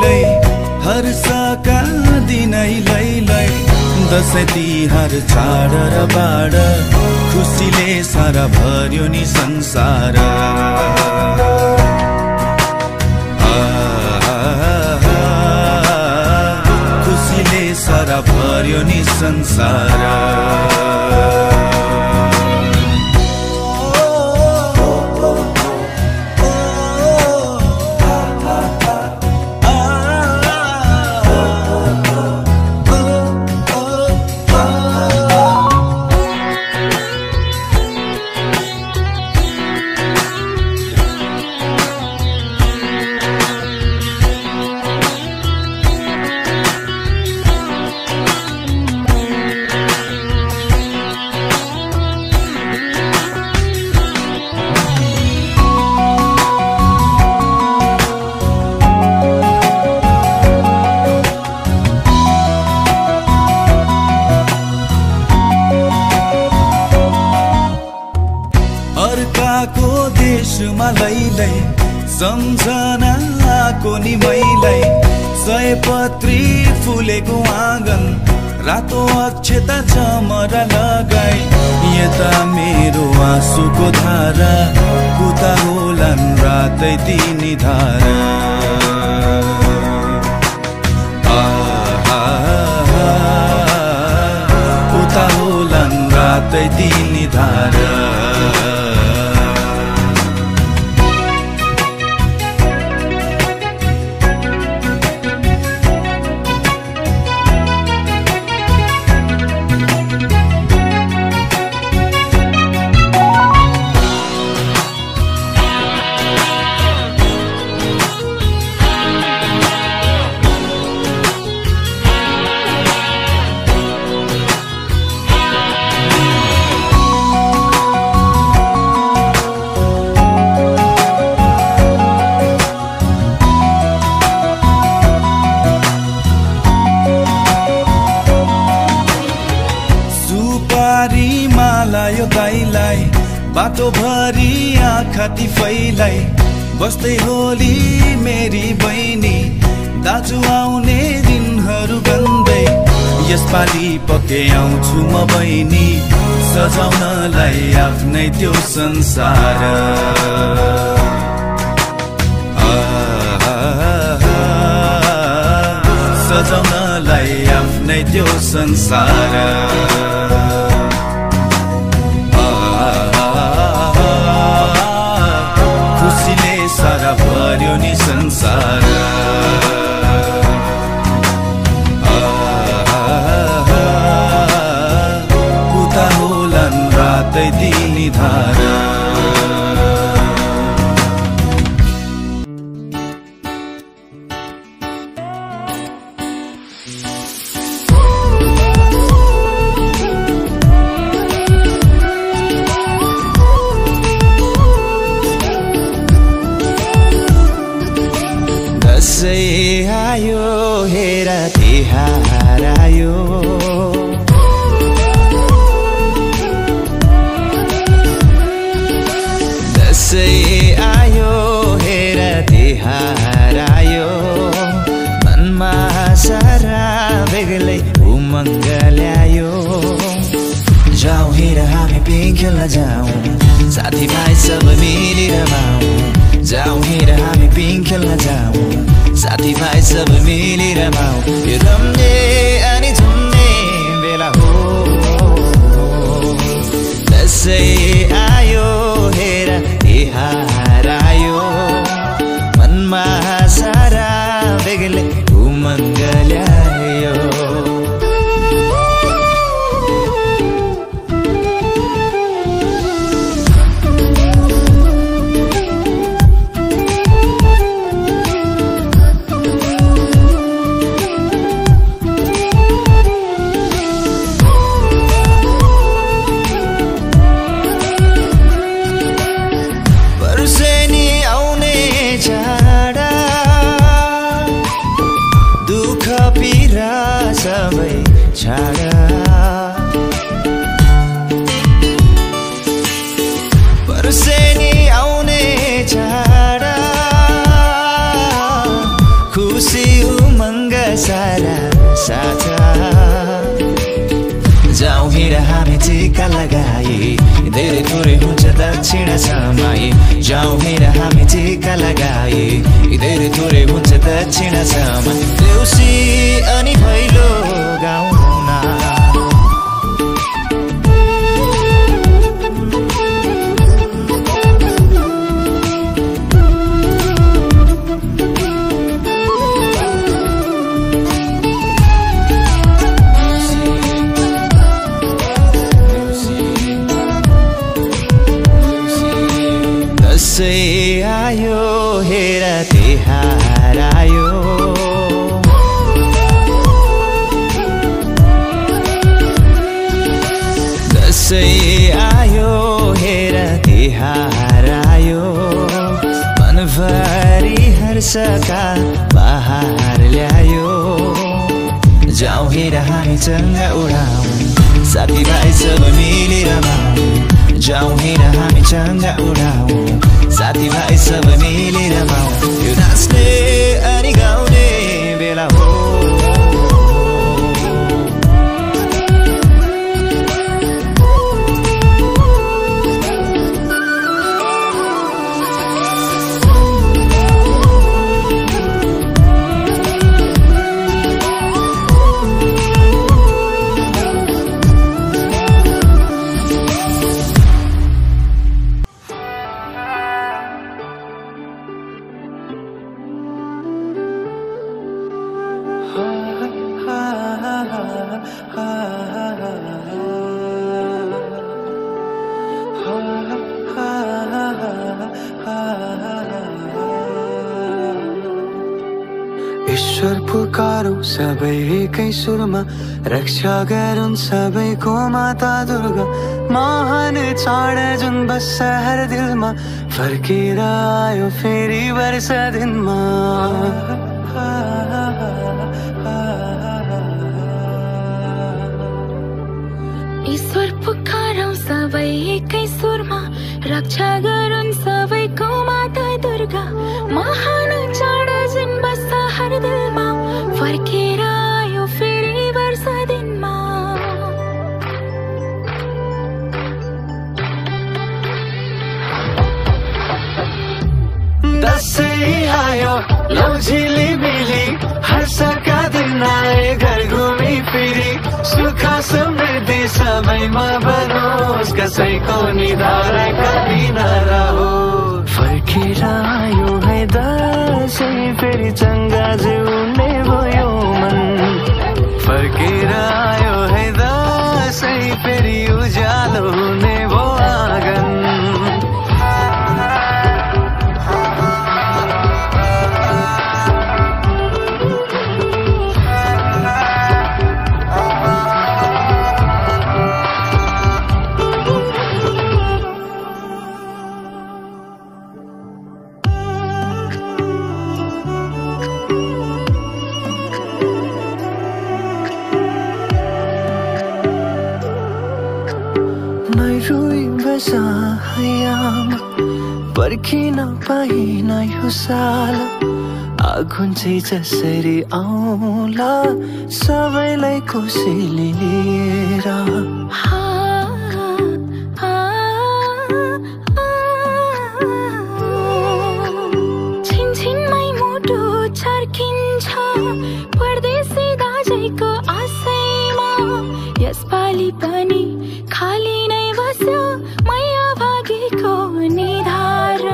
लै हर्षका दिनै लै दसैँ तिहार चाड र बाड खुसीले सारा भर्यो नि संसार खुसीले सारा भर्यो नि संसार अर्काको देशमा लै सम्झनाको नि मैलै सयपत्री फुलेको आँगन रातो अक्षता चमरा लगाई यता मेरो आँसुको धारा उता होलान् रातै तिनी धारा उता होलान् रातै तिनी धारा मालायो गाईलाई बाटो भरि आँखा तिफैलाई बस्दै होली मेरी बहिनी दाजु आउने दिनहरू गन्दै यसपालि पक्कै आउँछु म बहिनी सजाउनलाई आफ्नै त्यो संसार सजाउनलाई आफ्नै त्यो संसार सारा भर्यो नि संसार उता होलान् रातै तिनी धारा दसैँ आयो हेर तिहार आयो दसैँ आयो हेर तिहार आयो मनमा सारा बेग्लै उमङ्ग ल्यायो जाऊ हेर हामी पिङ खेल्न जाऊँ साथीभाइ सब मिलेर रमाऊँ जाऊ हेर हामी पिङ खेल्न जाऊँ साथीभाइ सब मिलेर रमाऊँ यो रम्ने अनि झुम्ने बेला हो दसैँ आयो हेर तिहार आयो मनमा सारा बेग्लै उमङ्ग ल्यायो सबै छाड पर्सेनी आउने छाड खुसी सारा साता जाउँ हिँड हामी टिका लगाए धेरै थोरै हुन्छ दक्षिण समाए जाउँ हिँड हामी टिका लगाए धेरै थोरै हुन्छ दक्षिण समाए देउसी अनि भैलो गाउँ दसैँ आयो हेर तिहार आयो दसैँ आयो हेर तिहार आयो मनभरि हर्षका बहार ल्यायो जाउँ हेर हामी चङ्गा उडाउँ साथीभाइ सब मिलेर रमाउँ जाउँ हेर हामी चङ्गा उडाउँ साथीभाइ सब मिलेर रमाउँ यो नाच्ने अनि गाउने बेला हो ईश्वर पुकारौं सबै एकै सुरमा रक्षा गरून् सबैको माता दुर्गा महान चाड जुन बस्छ हर दिलमा फर्केर आयो फेरि वर्ष दिनमा ईश्वर पुकारौं सबै एकै सुरमा रक्षा गरून् सबैको माता दुर्गा महान चाड जुन बस्छ हर दिलमा फर्केर आयो फेरि वर्ष दिनमा दसैँ आयो लौ झिलिमिली हर्षका दिन आए घर घुमी फिरी सुख समृद्धि सबैमा बनोस् कसैको निधार कभी नरहोस् फर्केर आयो है दसैँ फेरि चङ्गा जिउने भयो मन फर्केर आयो है दसैँ फेरि उज्यालो हुने भो आँगन पर्खिन पाइन यो साल आगुन चाहिँ जसरी आउला सबैलाई खुसीले लिएर छिनछिनमै मुटु छर्किन्छ परदेशी दाजैको आशैमा यसपालि पनि खाली नै बस्यो मैया भागेको निधार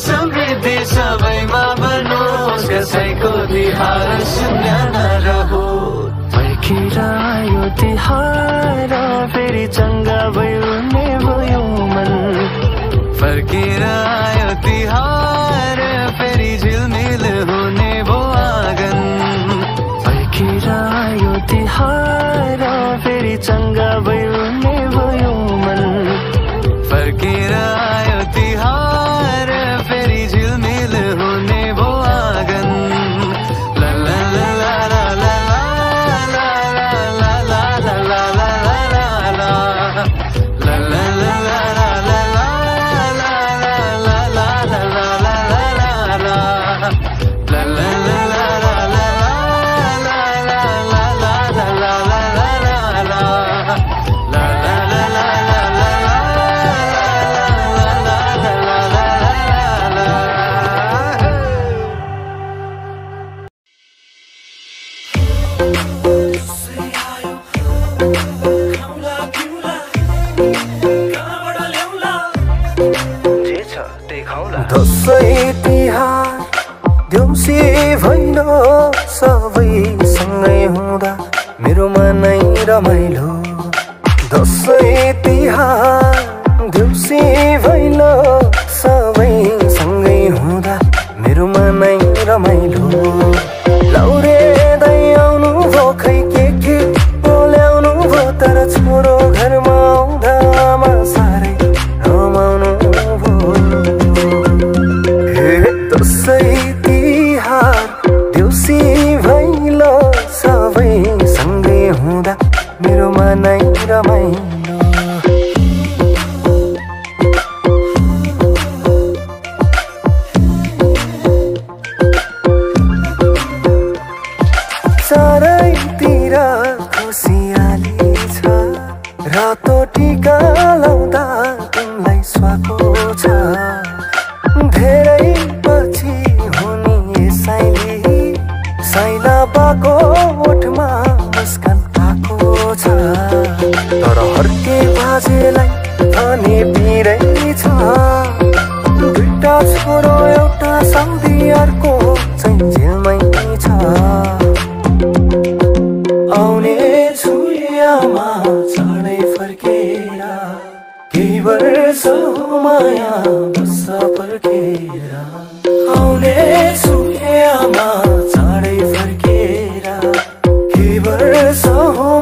समृद्धि सबैमा बनोस् कसैको तिहार शून्य नरहोस् फर्केर आयो तिहार फेरि चङ्गा भयो भयो मन फर्केर आयो तिहार फेरि झिलमिल हुने भो आँगन फर्केर आयो तिहार फेरि चङ्गा भयो भयो मन फर्केर आयो तिहार फेरि झिलमिल हुने भो आँगन ला ला ला ला ला ला ला ला ला ला ला ला ला दसैँ तिहार देउसी भैलो सबैसँगै हुँदा मेरो मनै रमाइलो दसैँ तिहार देउसी भैलो सबैसँगै हुँदा मेरो मनै रमाइलो लौरे दाइ आउनु भो खै के बोल्याउनु भो तर छोरो घरमा आउँदा आमा साह्रै रमाउनु भो दसैँ तिहार देउसी भैलो सबैसँगै हुँदा मेरो मनै रमाइलो चारैतिर खुसियाली छ रातो टिका लाउँदा तिमीलाई स्वाको छ धेरै पछि हुने साइला बाको ओठमा मुस्कान आएको छ तर हर्के बाजेलाई भने पिरै छ दुईटा छोरो एउटा साउदी अर्को चाहिँ जेलमै छ आउने छु आमा चाँडै फर्केर केही वर्ष माया बस्छ फर्केर आउने छु आमा चाँडै फर्केर केही वर्ष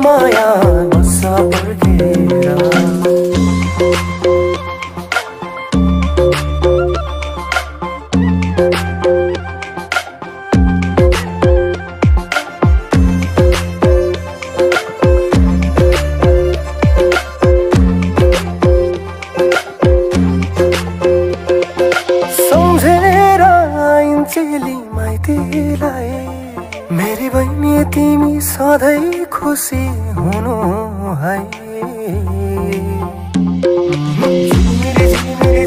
माया बस्छ फर्केर मेरी बहिनी तिमी सधैँ खुसी हुनु है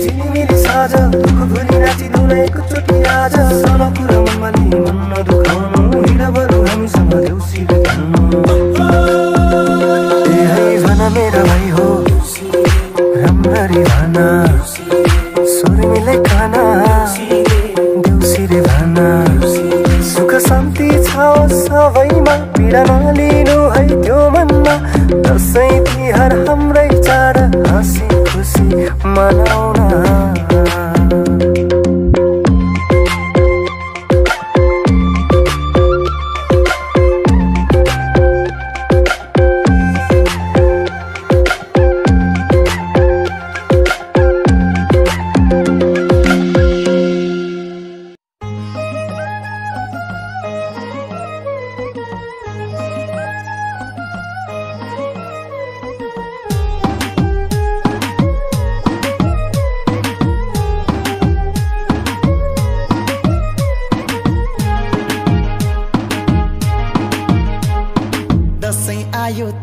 झिलिमिली साझा दुःख भुली नाचिनु एकचोटि आज सानो कुरा मनमा नि मन नदुखाउनु हिँड बरु हामीसँग देउसीले खेल्नु है भन मेरा भाइ हो राम्ररी भन स्वर मिलाई खाना देउसी रे भन सुख शान्ति छ सबैमा पीडा नलिनु है त्यो मनमा दसैँ तिहार हाम्रै चाड हाँसी खुसी मनाउन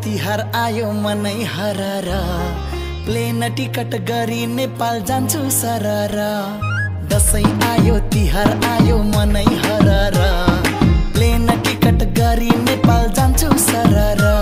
तिहार आयो मनै हरारा प्लेन टिकट गरी नेपाल जान्छु सररा दसैँ आयो तिहार आयो मनै हरारा प्लेन टिकट गरी नेपाल जान्छु सररा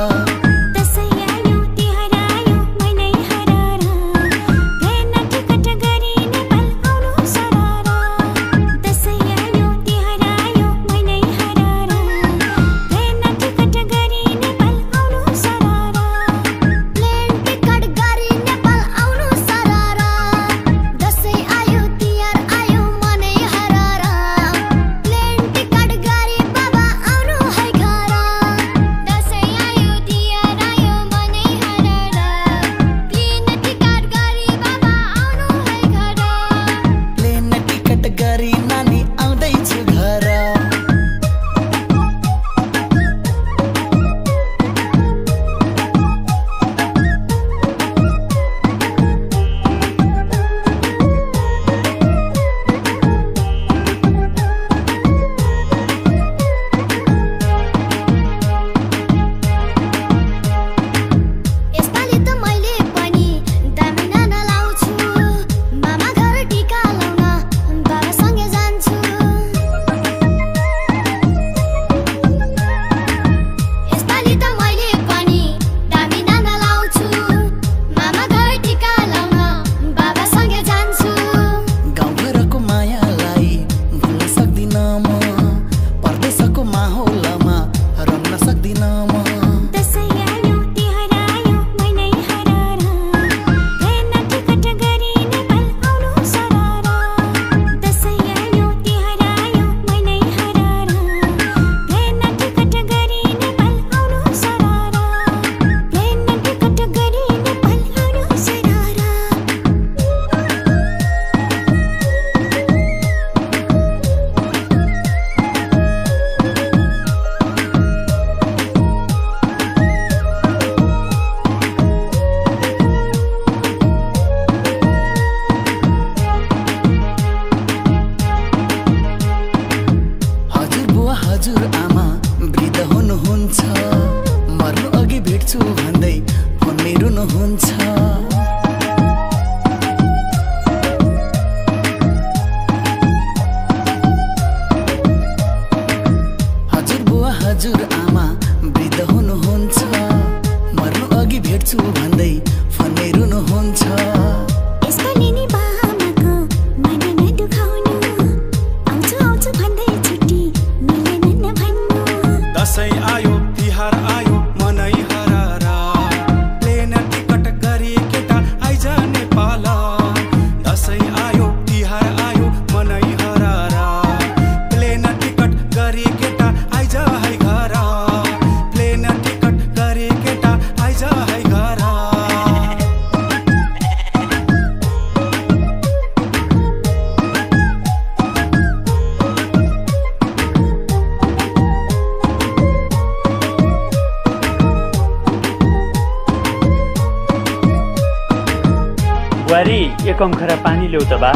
एक अम्खरा पानी ल्याउ त बा।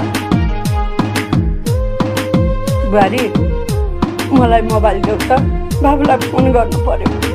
बुहारी मलाई मोबाइल देऊ त, बाबुलाई फोन गर्नु पर्यो।